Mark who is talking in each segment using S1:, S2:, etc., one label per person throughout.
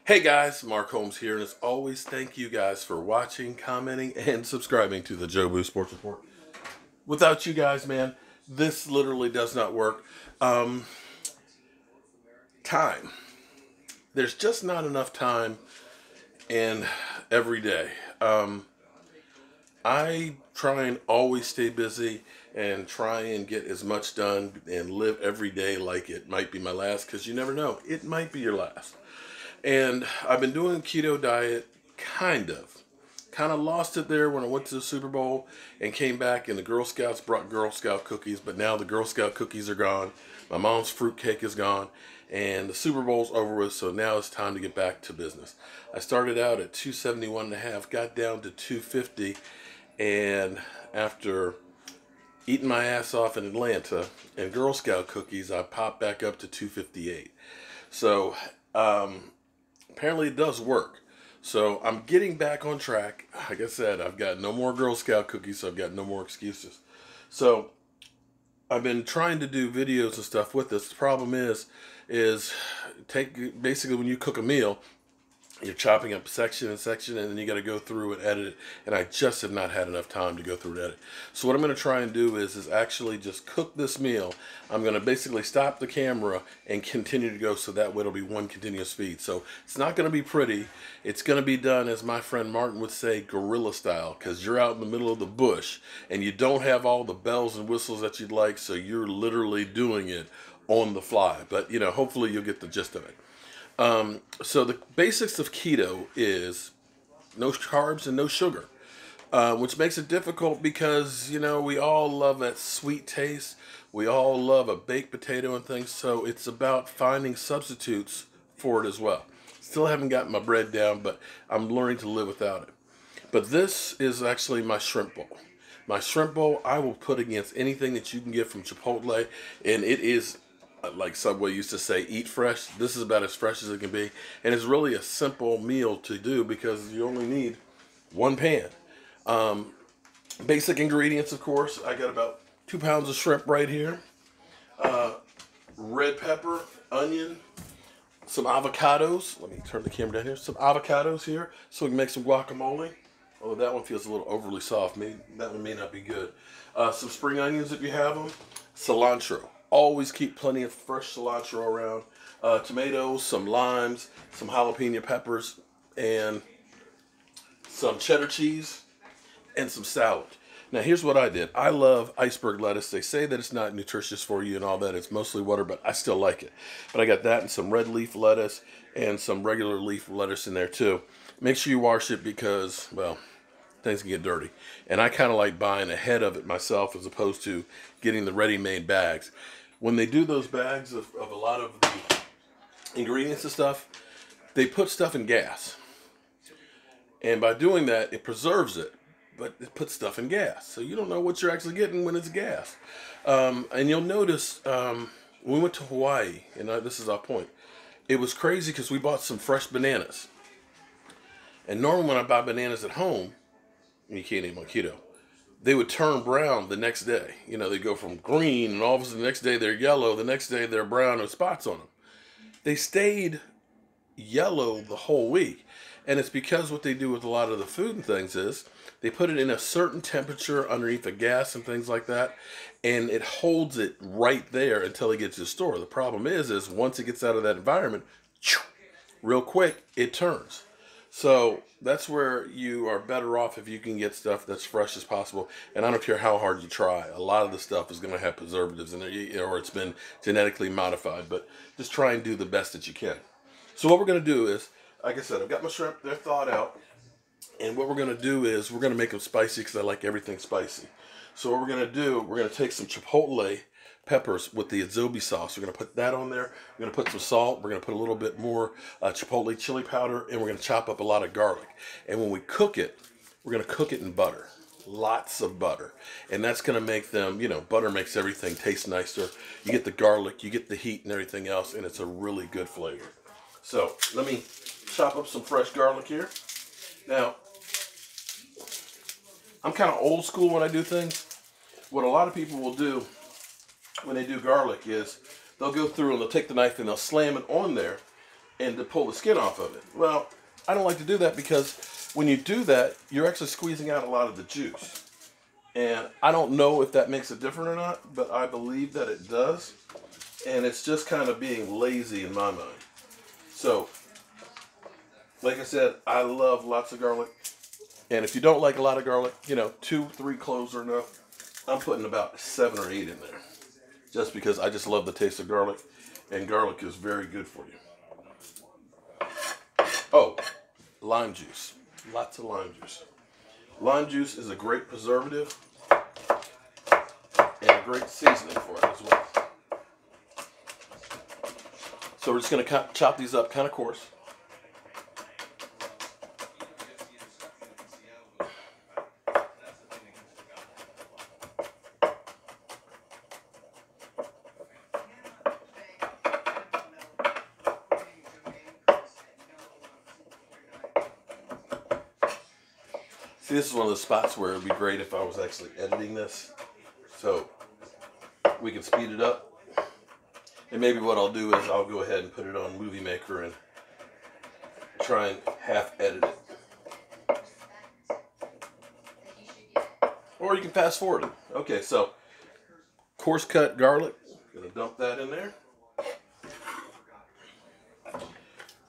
S1: Hey guys, Mark Holmes here, and as always, thank you guys for watching, commenting, and subscribing to the Joe Boo Sports Report. Without you guys, man, this literally does not work. Time. There's just not enough time in every day. I try and always stay busy and try and get as much done and live every day like it might be my last, because you never know. It might be your last. And I've been doing keto diet, kind of lost it there when I went to the Super Bowl and came back, and the Girl Scouts brought Girl Scout cookies, but now the Girl Scout cookies are gone. My mom's fruitcake is gone, and the Super Bowl's over with, so now it's time to get back to business. I started out at 271.5, got down to 250, and after eating my ass off in Atlanta and Girl Scout cookies, I popped back up to 258. So, apparently it does work. So I'm getting back on track. Like I said, I've got no more Girl Scout cookies, so I've got no more excuses. So I've been trying to do videos and stuff with this. The problem is basically when you cook a meal, you're chopping up section and section, and then you got to go through and edit it. And I just have not had enough time to go through and edit. So what I'm going to try and do is actually just cook this meal. I'm going to basically stop the camera and continue to go, so that way it'll be one continuous feed. So it's not going to be pretty. It's going to be done, as my friend Martin would say, guerrilla style, because you're out in the middle of the bush and you don't have all the bells and whistles that you'd like. So you're literally doing it on the fly. But, you know, hopefully you'll get the gist of it. So the basics of keto is no carbs and no sugar, which makes it difficult because, you know, we all love that sweet taste. We all love a baked potato and things. So it's about finding substitutes for it as well. Still haven't gotten my bread down, but I'm learning to live without it. But this is actually my shrimp bowl. My shrimp bowl I will put against anything that you can get from Chipotle, and it is, like Subway used to say, eat fresh. This is about as fresh as it can be. And it's really a simple meal to do because you only need one pan. Basic ingredients, of course. I got about 2 pounds of shrimp right here. Red pepper, onion, some avocados. Let me turn the camera down here. Some avocados here so we can make some guacamole. Although that one feels a little overly soft. That one may not be good. Some spring onions if you have them. Cilantro. Always keep plenty of fresh cilantro around. Tomatoes, some limes, some jalapeno peppers, and some cheddar cheese, and some salad. Now here's what I did. I love iceberg lettuce. They say that it's not nutritious for you and all that. It's mostly water, but I still like it. But I got that and some red leaf lettuce and some regular leaf lettuce in there too. Make sure you wash it because, well, things can get dirty. And I kind of like buying ahead of it myself as opposed to getting the ready-made bags. When they do those bags of a lot of the ingredients and stuff, they put stuff in gas. And by doing that, it preserves it, but it puts stuff in gas. So you don't know what you're actually getting when it's gas. And you'll notice when we went to Hawaii, and this is our point, it was crazy because we bought some fresh bananas. And normally when I buy bananas at home, you can't eat them on keto, they would turn brown the next day. You know, they go from green, and all of a sudden the next day they're yellow, the next day they're brown with spots on them. They stayed yellow the whole week. And it's because what they do with a lot of the food and things is they put it in a certain temperature underneath the gas and things like that, and it holds it right there until it gets to the store. The problem is once it gets out of that environment, real quick, it turns. So that's where you are better off if you can get stuff that's fresh as possible. And I don't care how hard you try. A lot of the stuff is going to have preservatives in it, or it's been genetically modified. But just try and do the best that you can. So what we're going to do is, like I said, I've got my shrimp. They're thawed out. And what we're going to do is we're going to make them spicy because I like everything spicy. So what we're going to do, we're going to take some Chipotle peppers with the adobo sauce. We're going to put that on there. We're going to put some salt. We're going to put a little bit more Chipotle chili powder, and we're going to chop up a lot of garlic. And when we cook it, we're going to cook it in butter. Lots of butter. And that's going to make them, you know, butter makes everything taste nicer. You get the garlic, you get the heat and everything else, and it's a really good flavor. So let me chop up some fresh garlic here. Now, I'm kind of old school when I do things. What a lot of people will do when they do garlic is they'll go through and they'll take the knife and they'll slam it on there and to pull the skin off of it. Well, I don't like to do that because when you do that, you're actually squeezing out a lot of the juice. And I don't know if that makes it different or not, but I believe that it does. And it's just kind of being lazy in my mind. So, like I said, I love lots of garlic. And if you don't like a lot of garlic, 2-3 cloves are enough. I'm putting about 7 or 8 in there. Just because I just love the taste of garlic. And garlic is very good for you. Oh, lime juice. Lots of lime juice. Lime juice is a great preservative and a great seasoning for it as well. So we're just going to chop these up kind of coarse. See, this is one of the spots where it would be great if I was actually editing this, so we can speed it up. And maybe what I'll do is I'll go ahead and put it on Movie Maker and try and half edit it. Or you can fast forward it. Okay, so coarse cut garlic. Gonna dump that in there.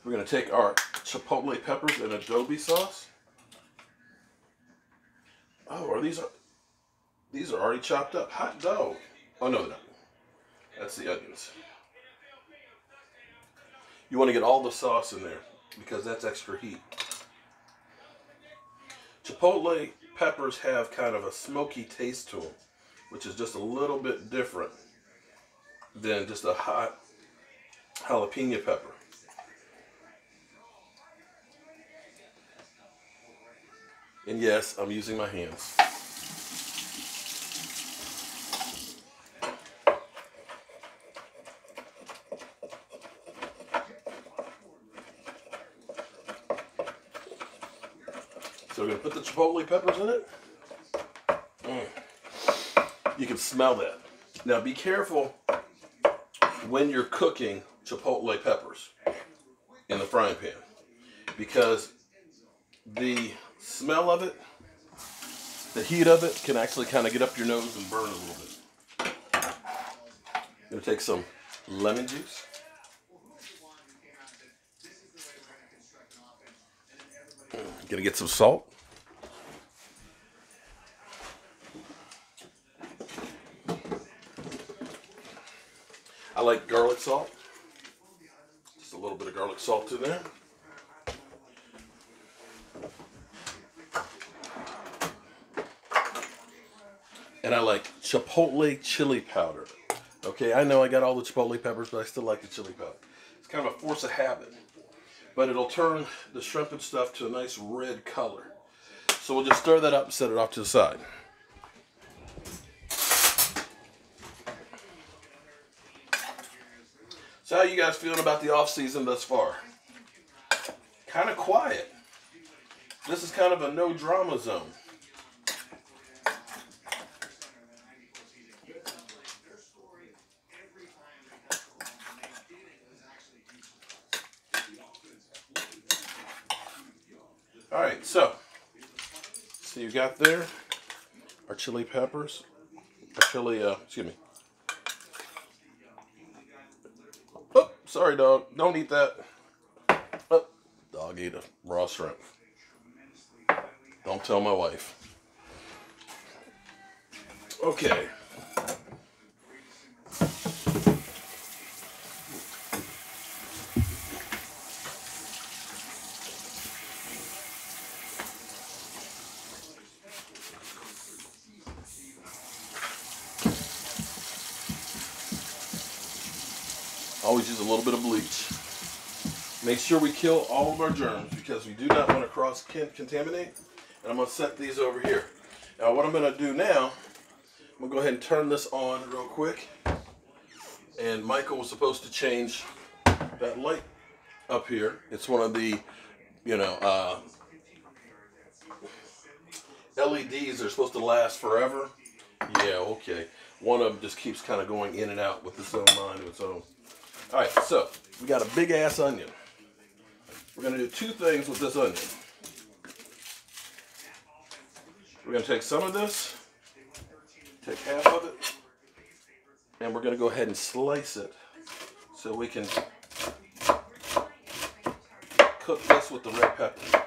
S1: We're gonna take our Chipotle peppers and adobe sauce. Oh, these are already chopped up? Hot dough. Oh, no, they're not. That's the onions. You want to get all the sauce in there because that's extra heat. Chipotle peppers have kind of a smoky taste to them, which is just a little bit different than just a hot jalapeno pepper. And yes, I'm using my hands. So we're going to put the Chipotle peppers in it. You can smell that. Now be careful when you're cooking Chipotle peppers in the frying pan, because the smell of it, the heat of it, can actually kind of get up your nose and burn a little bit. I'm going to take some lemon juice. Going to get some salt. I like garlic salt. Just a little bit of garlic salt in there. And I like Chipotle chili powder. Okay, I know I got all the Chipotle peppers, but I still like the chili powder. It's kind of a force of habit. But it'll turn the shrimp and stuff to a nice red color. So we'll just stir that up and set it off to the side. So how you guys feeling about the off season thus far? Kind of quiet. This is kind of a no drama zone. All right, so you got there our chili peppers, excuse me. Oh, sorry, dog. Don't eat that. Oh, dog ate a raw shrimp. Don't tell my wife. Okay. Always use a little bit of bleach. Make sure we kill all of our germs because we do not want to cross-contaminate. And I'm going to set these over here. Now what I'm going to do now, I'm going to go ahead and turn this on real quick. And Michael was supposed to change that light up here. It's one of the, LEDs are supposed to last forever. Yeah, okay. One of them just keeps kind of going in and out with its own mind of its own. All right, so we got a big ass onion. we're going to do two things with this onion. We're going to take some of this, take half of it, and we're going to go ahead and slice it so we can cook this with the red pepper.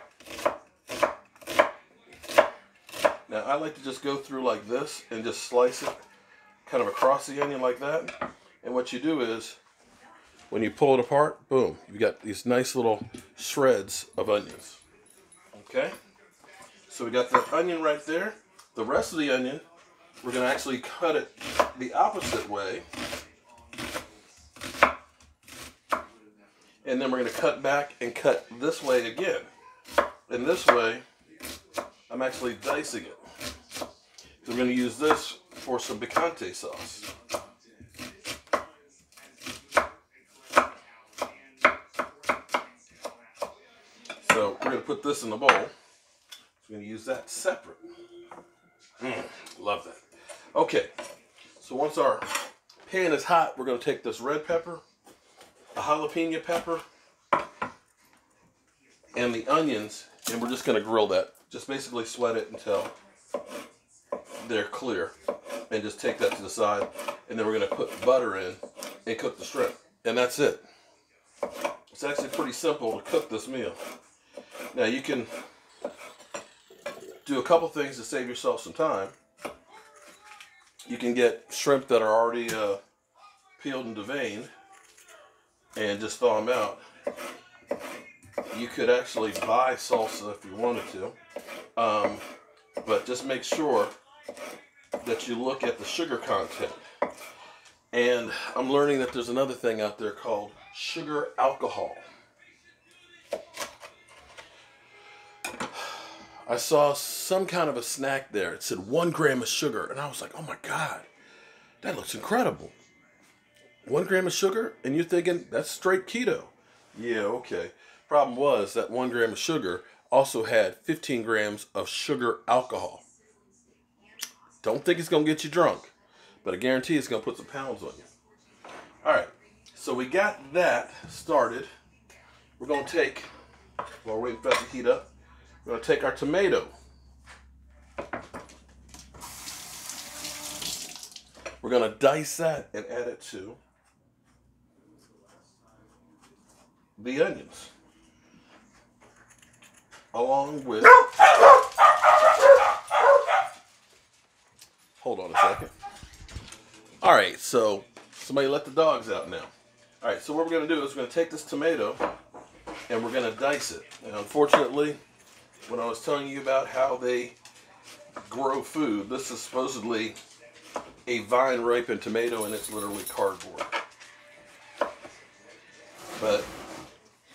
S1: Now I like to just go through like this and just slice it kind of across the onion like that. And what you do is, when you pull it apart, boom, you've got these nice little shreds of onions. Okay? So we got that onion right there. The rest of the onion, we're going to actually cut it the opposite way. And then we're going to cut back and cut this way again. And this way, I'm actually dicing it. So we're going to use this for some picante sauce. So we're going to put this in the bowl. So we're going to use that separate. Love that. Okay, so once our pan is hot, we're going to take this red pepper, a jalapeno pepper, and the onions, and we're just going to grill that. Just basically sweat it until they're clear, and just take that to the side. And then we're going to put butter in and cook the shrimp, and that's it. It's actually pretty simple to cook this meal. Now you can do a couple things to save yourself some time. You can get shrimp that are already peeled and deveined and just thaw them out. You could actually buy salsa if you wanted to, but just make sure that you look at the sugar content. And I'm learning that there's another thing out there called sugar alcohol. I saw some kind of a snack there. It said 1 gram of sugar. And I was like, oh my God, that looks incredible. 1 gram of sugar? And you're thinking, that's straight keto. Yeah, okay. Problem was that 1 gram of sugar also had 15 grams of sugar alcohol. Don't think it's going to get you drunk, but I guarantee it's going to put some pounds on you. All right, so we got that started. We're going to take, while we're waiting for that to heat up, we're going to take our tomato. We're going to dice that and add it to the onions, along with, hold on a second. All right, so somebody let the dogs out now. All right, so what we're going to do is we're going to take this tomato and we're going to dice it. And unfortunately, when I was telling you about how they grow food, this is supposedly a vine-ripened tomato and it's literally cardboard. But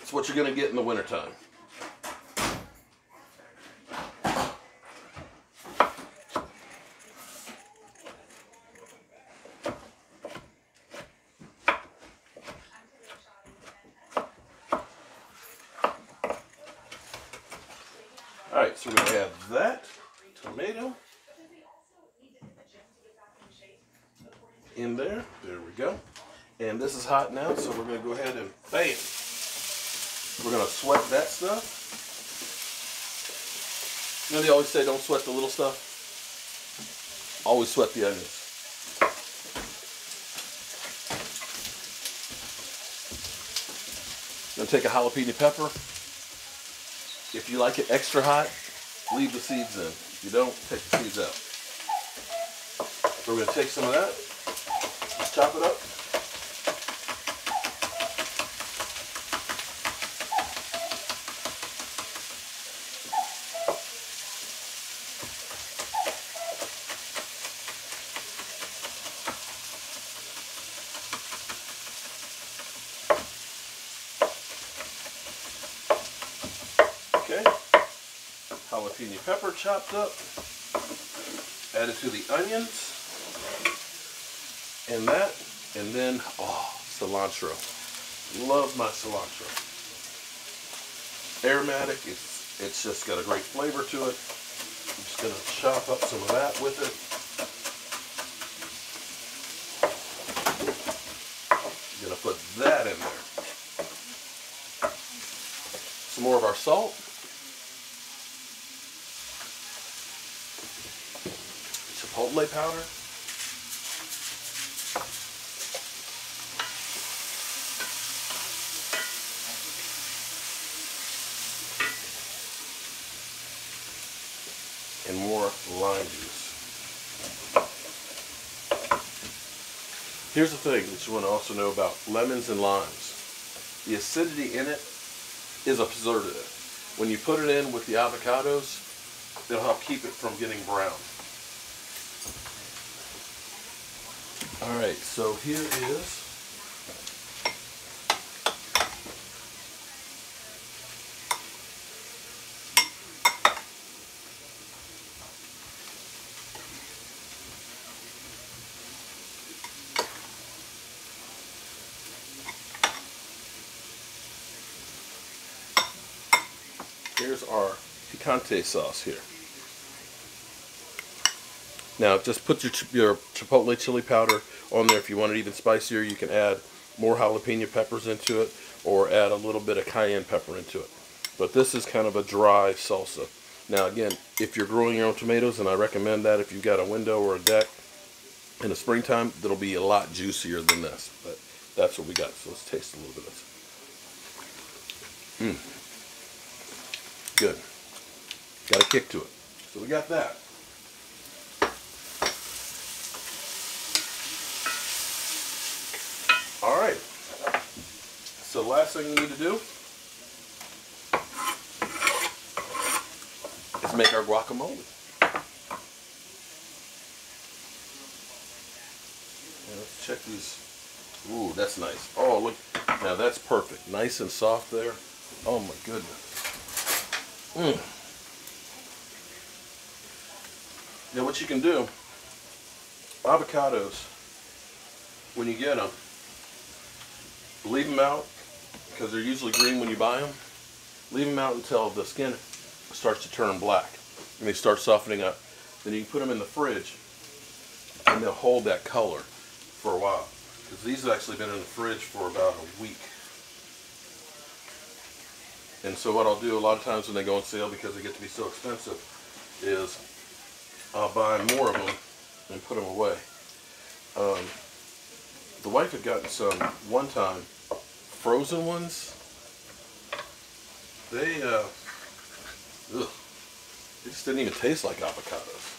S1: it's what you're going to get in the wintertime. Alright, so we're going to have that tomato in there. There we go. And this is hot now, so we're going to go ahead and bam. We're going to sweat that stuff. You know they always say don't sweat the little stuff? Always sweat the onions. I'm going to take a jalapeno pepper. If you like it extra hot, leave the seeds in. If you don't, take the seeds out. So we're going to take some of that, just chop it up. Okay, jalapeno pepper chopped up, added to the onions, and that, and then, oh, cilantro. Love my cilantro. Aromatic, it's just got a great flavor to it. I'm just going to chop up some of that with it. I'm going to put that in there. Some more of our salt. Chipotle powder. And more lime juice. Here's the thing that you want to also know about lemons and limes. The acidity in it is a preservative. When you put it in with the avocados, it'll help keep it from getting brown. Alright, so here is our picante sauce here. Now just put your Chipotle chili powder on there. If you want it even spicier, you can add more jalapeno peppers into it or add a little bit of cayenne pepper into it. But this is kind of a dry salsa. Now again, if you're growing your own tomatoes, and I recommend that if you've got a window or a deck in the springtime, that'll be a lot juicier than this. But that's what we got. So let's taste a little bit of this. Good. Got a kick to it. So we got that. Alright. So the last thing we need to do is make our guacamole. Now let's check these. Ooh, that's nice. Oh, look. Now that's perfect. Nice and soft there. Oh my goodness. Now what you can do, avocados, when you get them, leave them out, because they're usually green when you buy them. Leave them out until the skin starts to turn black and they start softening up. Then you can put them in the fridge and they'll hold that color for a while. Because these have actually been in the fridge for about a week. And so what I'll do a lot of times when they go on sale, because they get to be so expensive, is I'll buy more of them and put them away. The wife had gotten some one time, frozen ones. They just didn't even taste like avocados.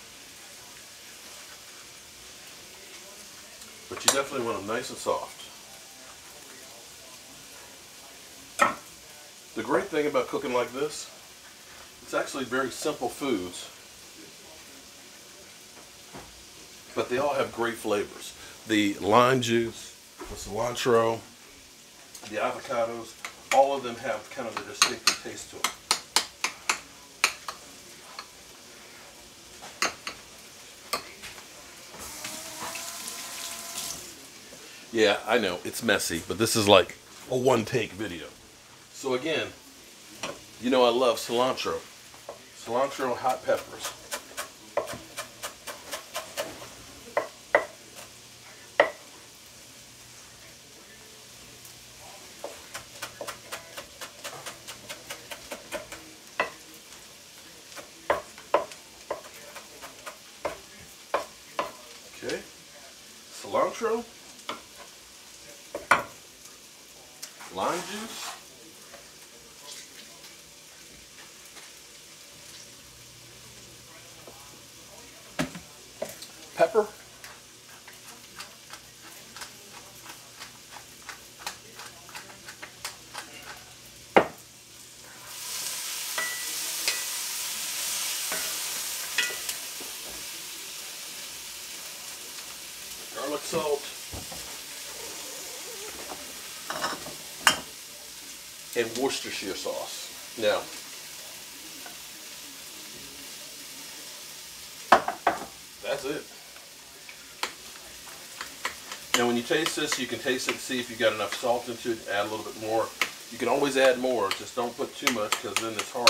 S1: But you definitely want them nice and soft. The great thing about cooking like this, it's actually very simple foods, but they all have great flavors. The lime juice, the cilantro, the avocados, all of them have kind of a distinctive taste to them. Yeah, I know, it's messy, but this is like a one-take video. So again, you know I love cilantro. Cilantro and hot peppers. Okay, cilantro, lime juice, pepper, garlic salt, and Worcestershire sauce. Now, that's it. Now when you taste this, you can taste it and see if you've got enough salt into it, add a little bit more. You can always add more, just don't put too much because then it's hard.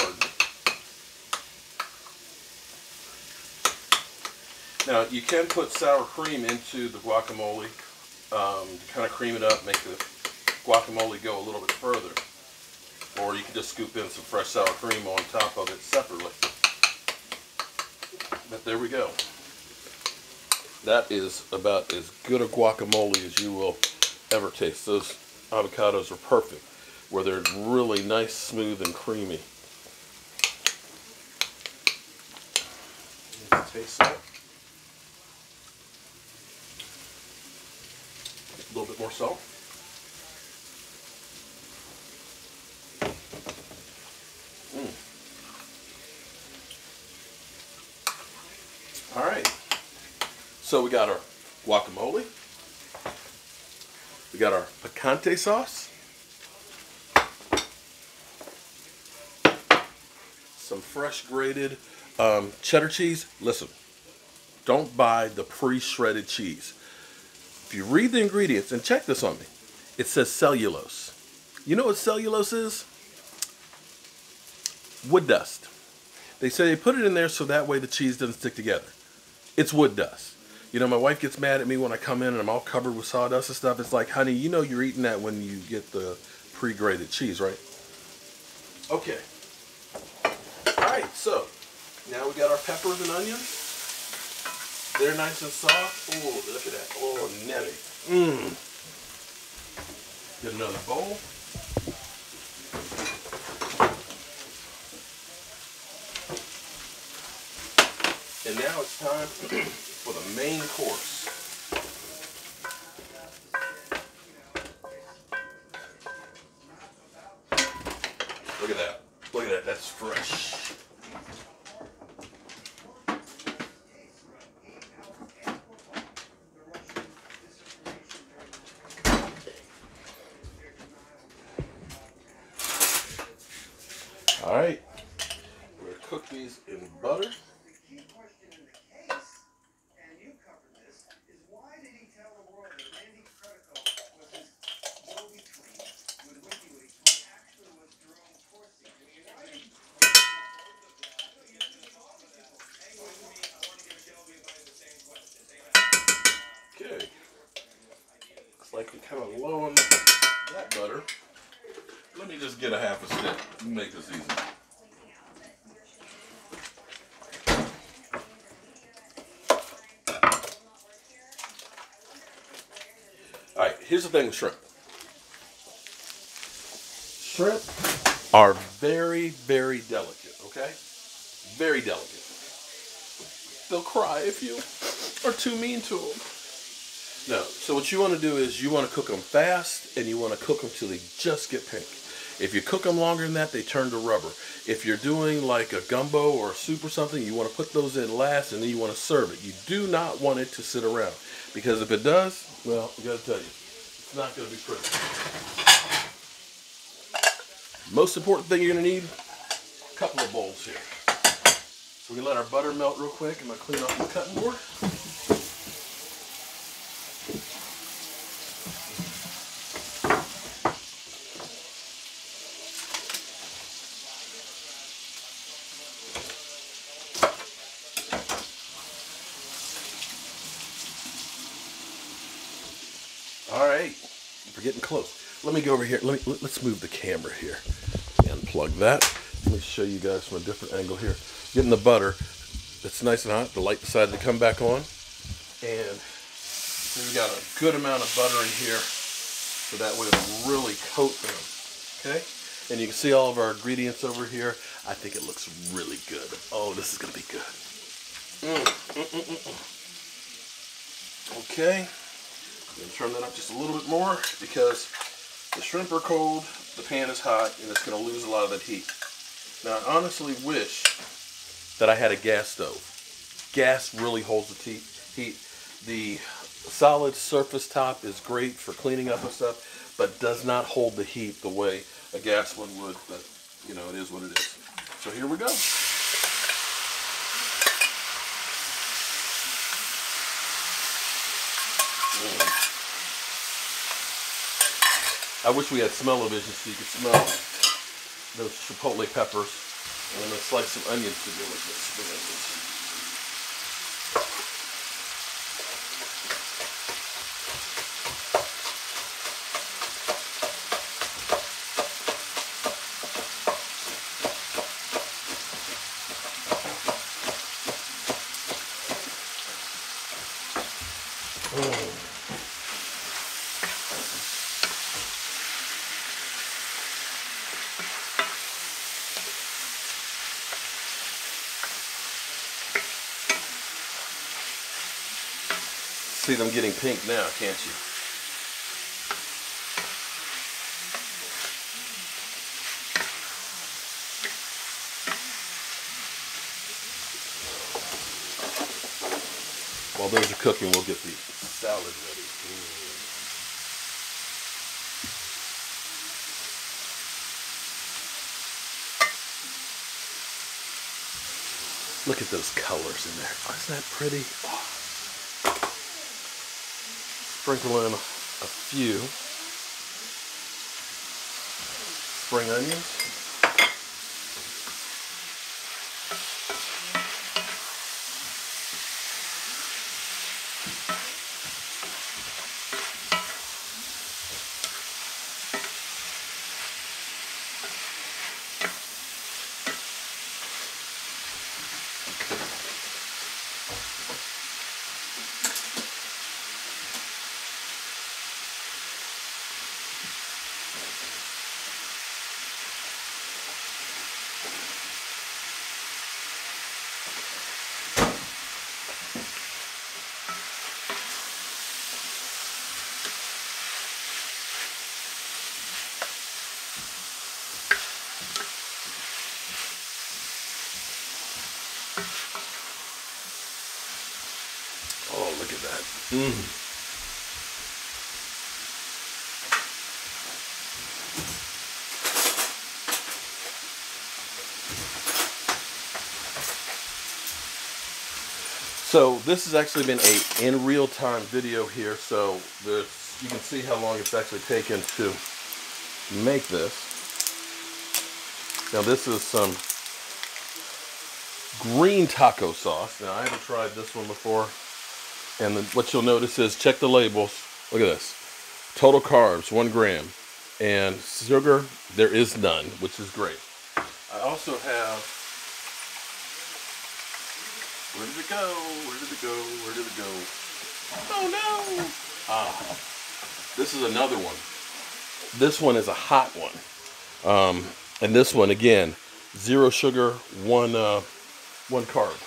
S1: Now you can put sour cream into the guacamole to kind of cream it up, make the guacamole go a little bit further. Or you can just scoop in some fresh sour cream on top of it separately. But there we go. That is about as good a guacamole as you will ever taste. Those avocados are perfect, where they're really nice, smooth, and creamy. Taste that. A little bit more salt. All right. So we got our guacamole. We got our picante sauce. Some fresh grated cheddar cheese. Listen, don't buy the pre-shredded cheese. If you read the ingredients, and check this on me, it says cellulose. You know what cellulose is? Wood dust. They say they put it in there so that way the cheese doesn't stick together. It's wood dust. You know, my wife gets mad at me when I come in and I'm all covered with sawdust and stuff. It's like, honey, you know you're eating that when you get the pre-grated cheese, right? Okay. All right, so now we got our peppers and onions. They're nice and soft. Oh, look at that. Oh, nelly. Get another bowl. And now it's time for the main course. Look at that. Look at that. That's fresh. All right. We're going to cook these in butter. Okay. Looks like we're kind of low on that butter. Let me just get a half a stick and make this easy. All right, here's the thing with shrimp. Shrimp are very, very delicate, okay? Very delicate. They'll cry if you are too mean to them. No, so what you want to do is you want to cook them fast and you want to cook them till they just get pink. If you cook them longer than that, they turn to rubber. If you're doing like a gumbo or a soup or something, you want to put those in last and then you want to serve it. You do not want it to sit around, because if it does, well, I got to tell you, it's not going to be pretty. Most important thing you're going to need, a couple of bowls here. So we can let our butter melt real quick. I'm going to clean off the cutting board. All right, we're getting close. Let me go over here. Let's move the camera here. Unplug that. Let me show you guys from a different angle here. Getting the butter. It's nice and hot. The light decided to come back on, and we've got a good amount of butter in here, so that way it'll really coat them. Okay, and you can see all of our ingredients over here. I think it looks really good. Oh, this is gonna be good. Okay. I'm going to turn that up just a little bit more because the shrimp are cold, the pan is hot, and it's going to lose a lot of that heat. Now, I honestly wish that I had a gas stove. Gas really holds the heat. The solid surface top is great for cleaning up and stuff, but does not hold the heat the way a gas one would. But, you know, it is what it is. So here we go. I wish we had smell-o-vision so you could smell those chipotle peppers. And I'm going to slice some onions to go with this. See them getting pink now, can't you? While those are cooking, we'll get the salad ready. Look at those colors in there. Oh, isn't that pretty? Oh. Sprinkle in a few spring onions. Oh, look at that. So this has actually been a in real-time video here, so you can see how long it's actually taken to make this. Now this is some green taco sauce. Now I haven't tried this one before. And then what you'll notice is, check the labels. Look at this. Total carbs, 1 gram. And sugar, there is none, which is great. I also have, where did it go? Where did it go? Where did it go? Oh no! Ah, this is another one. This one is a hot one. And this one, again, 0 sugar, 1 carb.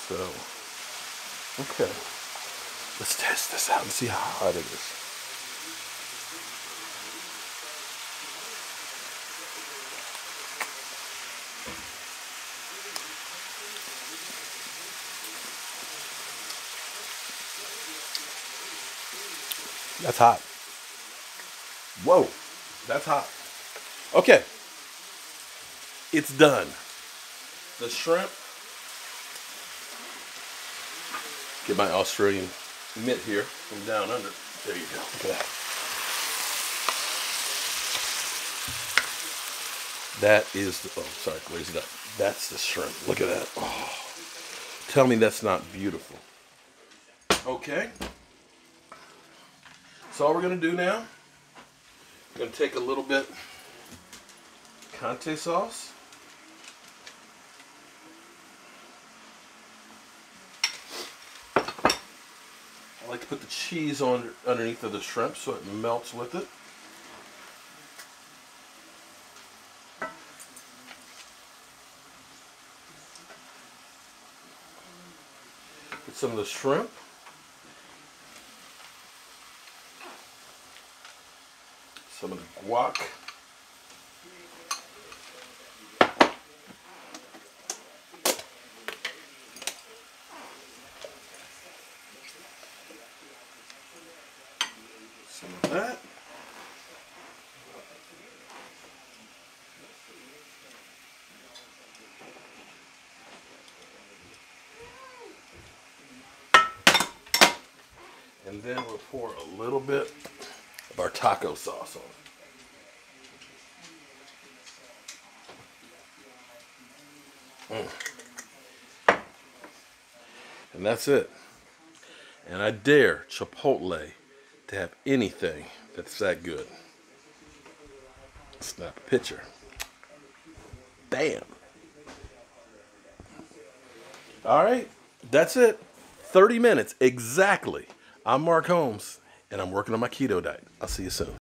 S1: So, okay, let's test this out and see how hot it is. That's hot. Whoa, that's hot. Okay, it's done. The shrimp. Get my Australian mitt here from down under. There you go. Look at that. That is the, oh, sorry, raise it up. That's the shrimp. Look at that. Oh, tell me that's not beautiful. Okay. So all we're going to do now, we're going to take a little bit Conte sauce. I like to put the cheese on underneath of the shrimp so it melts with it. Get some of the shrimp. Some of the guac. Some of that. And then we'll pour a little bit of our taco sauce on it. And that's it. And I dare Chipotle to have anything that's that good. Snap a picture. Bam. All right, that's it. 30 minutes exactly. I'm Mark Holmes, and I'm working on my keto diet. I'll see you soon.